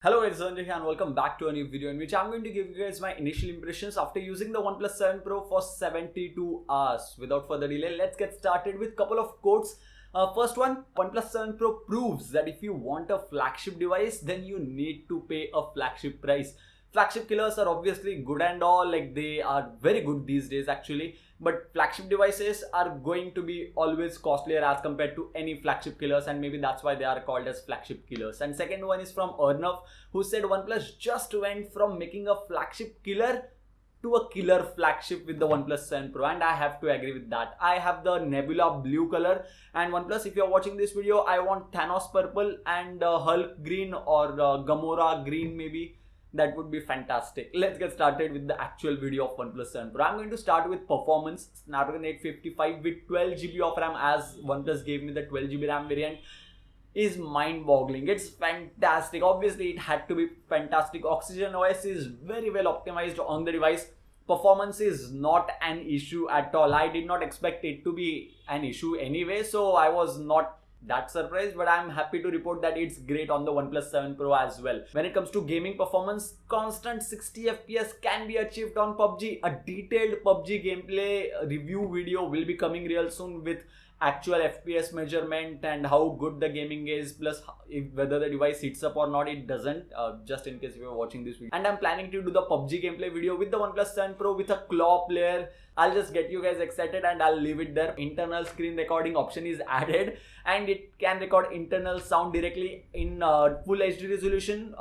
Hello, it's Dhananjay and welcome back to a new video in which I'm going to give you guys my initial impressions after using the OnePlus 7 Pro for 72 hours. Without further delay, let's get started with a couple of quotes. First one, OnePlus 7 Pro proves that if you want a flagship device, then you need to pay a flagship price. Flagship killers are obviously good and all, like they are very good these days actually, but flagship devices are going to be always costlier as compared to any flagship killers, and maybe that's why they are called as flagship killers. And second one is from Arnav, who said OnePlus just went from making a flagship killer to a killer flagship with the OnePlus 7 Pro, and I have to agree with that. I have the Nebula blue color, and OnePlus, if you're watching this video, I want Thanos purple and Hulk green or Gamora green maybe. That would be fantastic. Let's get started with the actual video of OnePlus 7 Pro. I'm going to start with performance. Snapdragon 855 with 12GB of RAM, as OnePlus gave me the 12GB RAM variant, is mind-boggling. It's fantastic. Obviously, it had to be fantastic. Oxygen OS is very well optimized on the device. Performance is not an issue at all. I did not expect it to be an issue anyway, so I was not that surprised, but I'm happy to report that it's great on the OnePlus 7 Pro as well. When it comes to gaming performance, constant 60 FPS can be achieved on PUBG. A detailed PUBG gameplay review video will be coming real soon with actual FPS measurement and how good the gaming is, plus whether the device heats up or not. It doesn't, just in case if you're watching this video. And I'm planning to do the PUBG gameplay video with the OnePlus 7 Pro with a claw player. I'll just get you guys excited and I'll leave it there. Internal screen recording option is added, and it can record internal sound directly in full HD resolution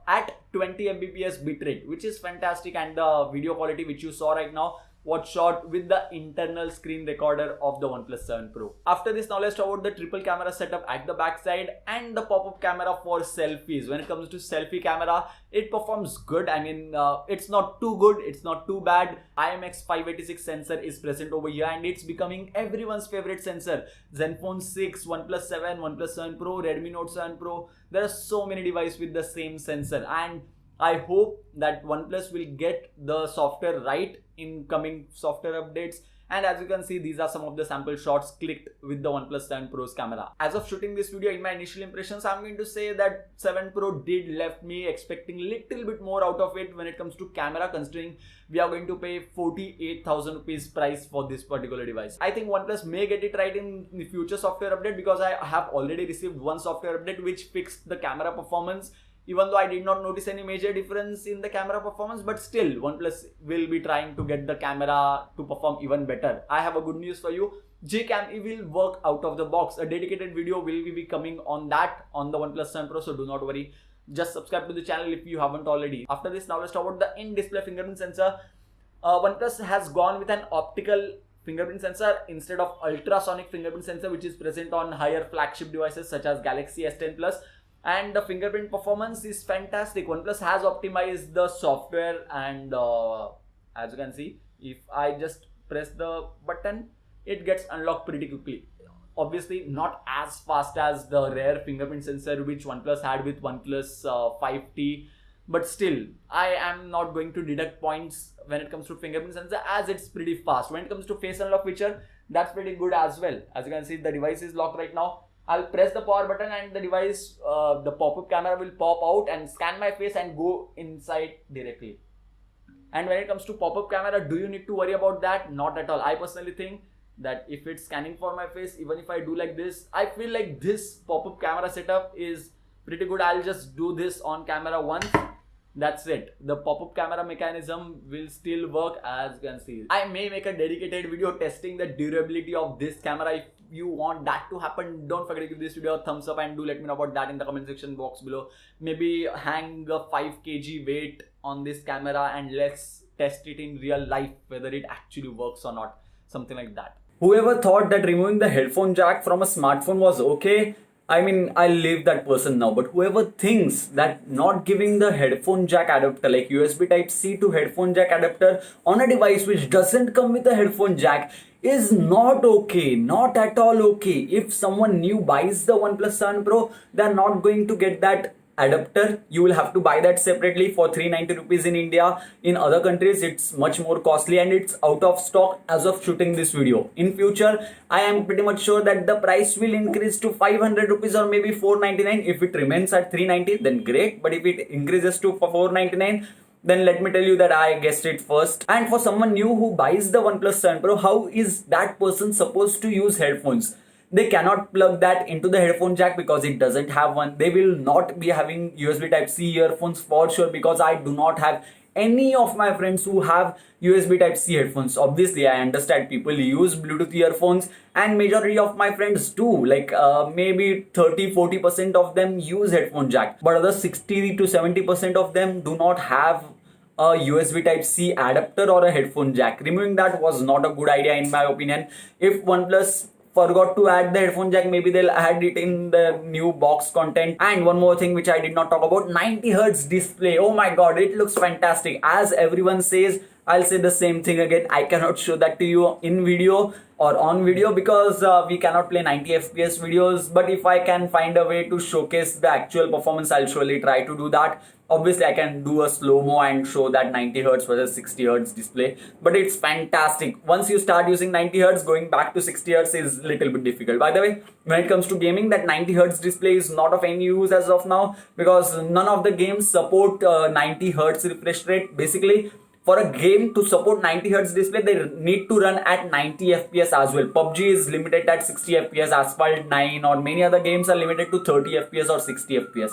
at 20 Mbps bitrate, which is fantastic. And the video quality which you saw right now was shot with the internal screen recorder of the OnePlus 7 Pro. After this, now let's talk about the triple camera setup at the back side and the pop-up camera for selfies. When it comes to selfie camera, it performs good. I mean, it's not too good, it's not too bad. IMX586 sensor is present over here, and it's becoming everyone's favorite sensor. Zenfone 6, OnePlus 7, OnePlus 7 Pro, Redmi Note 7 Pro. There are so many devices with the same sensor, and I hope that OnePlus will get the software right in coming software updates. And as you can see, these are some of the sample shots clicked with the OnePlus 7 Pro's camera. As of shooting this video, in my initial impressions, I'm going to say that 7 Pro did left me expecting little bit more out of it when it comes to camera, considering we are going to pay 48,000 rupees price for this particular device. I think OnePlus may get it right in the future software update, because I have already received one software update which fixed the camera performance. Even though I did not notice any major difference in the camera performance, but still OnePlus will be trying to get the camera to perform even better. I have a good news for you. Gcam will work out of the box. A dedicated video will be coming on that on the OnePlus 7 Pro, so do not worry. Just subscribe to the channel if you haven't already. After this, now let's talk about the in-display fingerprint sensor. OnePlus has gone with an optical fingerprint sensor instead of ultrasonic fingerprint sensor, which is present on higher flagship devices such as Galaxy S10 Plus. And the fingerprint performance is fantastic. OnePlus has optimized the software, and as you can see, if I just press the button, it gets unlocked pretty quickly. Obviously not as fast as the rare fingerprint sensor which OnePlus had with OnePlus 5T, but still I am not going to deduct points when it comes to fingerprint sensor, as it's pretty fast. When it comes to face unlock feature, that's pretty good as well. As you can see, the device is locked right now. I'll press the power button and the device, the pop-up camera will pop out and scan my face and go inside directly. And when it comes to pop-up camera, do you need to worry about that? Not at all. I personally think that if it's scanning for my face, even if I do like this, I feel like this pop-up camera setup is pretty good. I'll just do this on camera once. That's it. The pop-up camera mechanism will still work, as you can see. I may make a dedicated video testing the durability of this camera. If you want that to happen, don't forget to give this video a thumbs up and do let me know about that in the comment section box below. Maybe hang a 5 kg weight on this camera and let's test it in real life, whether it actually works or not. Something like that. Whoever thought that removing the headphone jack from a smartphone was okay, I mean, I'll leave that person now. But whoever thinks that not giving the headphone jack adapter, like USB Type-C to headphone jack adapter on a device which doesn't come with a headphone jack, is not okay, not at all okay. If someone new buys the OnePlus 7 Pro, they're not going to get that adapter. You will have to buy that separately for 390 rupees in India. In other countries it's much more costly and it's out of stock as of shooting this video. In future I am pretty much sure that the price will increase to 500 rupees or maybe 499. If it remains at 390 then great, but if it increases to 499, then let me tell you that I guessed it first. And for someone new who buys the OnePlus 7 Pro, how is that person supposed to use headphones? They cannot plug that into the headphone jack because it doesn't have one. They will not be having USB Type-C earphones for sure, because I do not have any of my friends who have USB Type-C headphones. Obviously, I understand people use Bluetooth earphones and majority of my friends do. Like maybe 30-40% of them use headphone jack. But other 60 to 70% of them do not have a USB Type-C adapter or a headphone jack. Removing that was not a good idea in my opinion. If OnePlus forgot to add the headphone jack, maybe they'll add it in the new box content. And one more thing which I did not talk about, 90Hz display. Oh my god, it looks fantastic. As everyone says, I'll say the same thing again. I cannot show that to you in video or on video because we cannot play 90 FPS videos. But if I can find a way to showcase the actual performance, I'll surely try to do that. Obviously, I can do a slow-mo and show that 90Hz versus 60Hz display. But it's fantastic. Once you start using 90Hz, going back to 60Hz is a little bit difficult. By the way, when it comes to gaming, that 90Hz display is not of any use as of now because none of the games support 90Hz refresh rate. Basically, for a game to support 90Hz display, they need to run at 90 FPS as well. PUBG is limited at 60 FPS, Asphalt 9 or many other games are limited to 30 FPS or 60 FPS.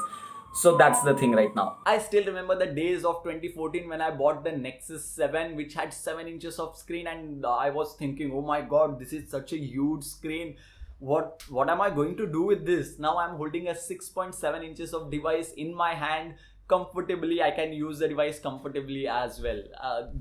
So that's the thing right now. I still remember the days of 2014 when I bought the Nexus 7, which had 7 inches of screen, and I was thinking, oh my god, this is such a huge screen. What am I going to do with this? Now I'm holding a 6.7 inches of device in my hand comfortably. I can use the device comfortably as well.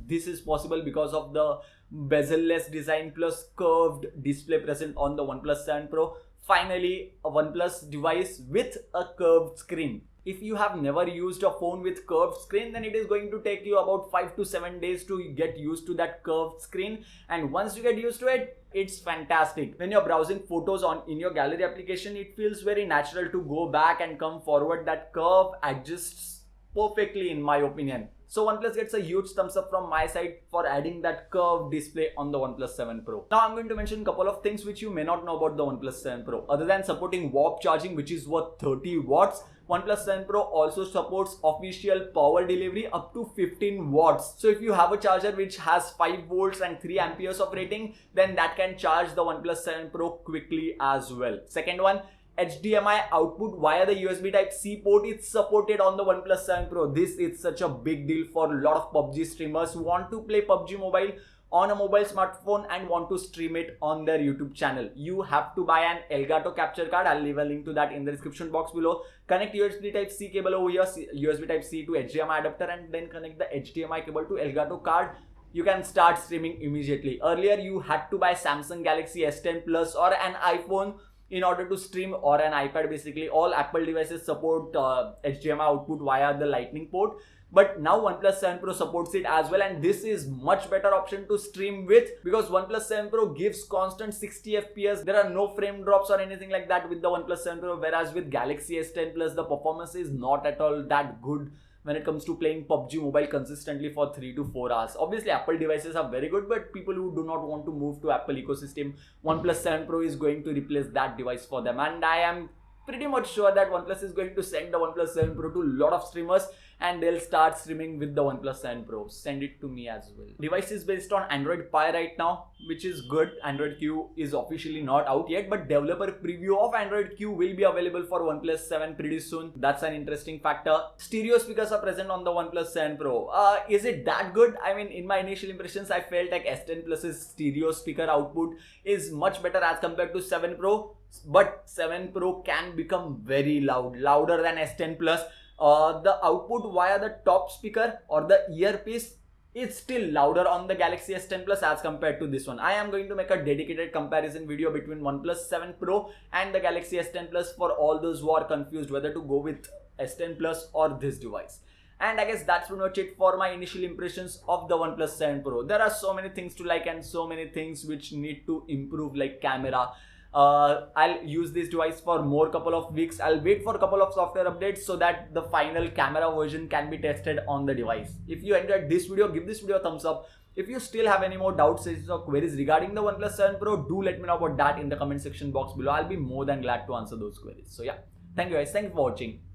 This is possible because of the bezel-less design plus curved display present on the OnePlus 7 Pro. Finally, a OnePlus device with a curved screen. If you have never used a phone with curved screen, then it is going to take you about 5 to 7 days to get used to that curved screen. And once you get used to it, it's fantastic. When you're browsing photos in your gallery application, it feels very natural to go back and come forward. That curve adjusts perfectly in my opinion. So OnePlus gets a huge thumbs up from my side for adding that curved display on the OnePlus 7 Pro. Now I'm going to mention a couple of things which you may not know about the OnePlus 7 Pro. Other than supporting warp charging, which is worth 30 watts, OnePlus 7 Pro also supports official power delivery up to 15 watts. So if you have a charger which has 5 volts and 3 amperes of rating, then that can charge the OnePlus 7 Pro quickly as well. Second one, HDMI output via the USB Type-C port is supported on the OnePlus 7 Pro. This is such a big deal for a lot of PUBG streamers who want to play PUBG Mobile on a mobile smartphone and want to stream it on their YouTube channel. You have to buy an Elgato capture card. I'll leave a link to that in the description box below. Connect USB Type-C cable over here, USB Type-C to HDMI adapter, and then connect the HDMI cable to Elgato card. You can start streaming immediately. Earlier, you had to buy Samsung Galaxy S10 Plus or an iPhone in order to stream, or an iPad. Basically all Apple devices support HDMI output via the lightning port, but now OnePlus 7 Pro supports it as well, and this is much better option to stream with because OnePlus 7 Pro gives constant 60 FPS. There are no frame drops or anything like that with the OnePlus 7 Pro, whereas with Galaxy S10 Plus the performance is not at all that good when it comes to playing PUBG Mobile consistently for 3 to 4 hours. Obviously, Apple devices are very good, but people who do not want to move to Apple ecosystem, OnePlus 7 Pro is going to replace that device for them. And I am pretty much sure that OnePlus is going to send the OnePlus 7 Pro to a lot of streamers and they'll start streaming with the OnePlus 7 Pro. Send it to me as well. Device is based on Android Pie right now, which is good. Android Q is officially not out yet, but developer preview of Android Q will be available for OnePlus 7 pretty soon. That's an interesting factor. Stereo speakers are present on the OnePlus 7 Pro. Is it that good? I mean, in my initial impressions, I felt like S10 Plus's stereo speaker output is much better as compared to 7 Pro, but 7 Pro can become very loud, louder than S10 Plus. The output via the top speaker or the earpiece is still louder on the Galaxy S10 Plus as compared to this one. I am going to make a dedicated comparison video between OnePlus 7 Pro and the Galaxy S10 Plus for all those who are confused whether to go with S10 Plus or this device. And I guess that's pretty much it for my initial impressions of the OnePlus 7 Pro. There are so many things to like and so many things which need to improve, like camera. I'll use this device for more couple of weeks. I'll wait for a couple of software updates so that the final camera version can be tested on the device. If you enjoyed this video, give this video a thumbs up. If you still have any more doubts or queries regarding the OnePlus 7 Pro, do let me know about that in the comment section box below. I'll be more than glad to answer those queries. So yeah, thank you guys. Thank you for watching.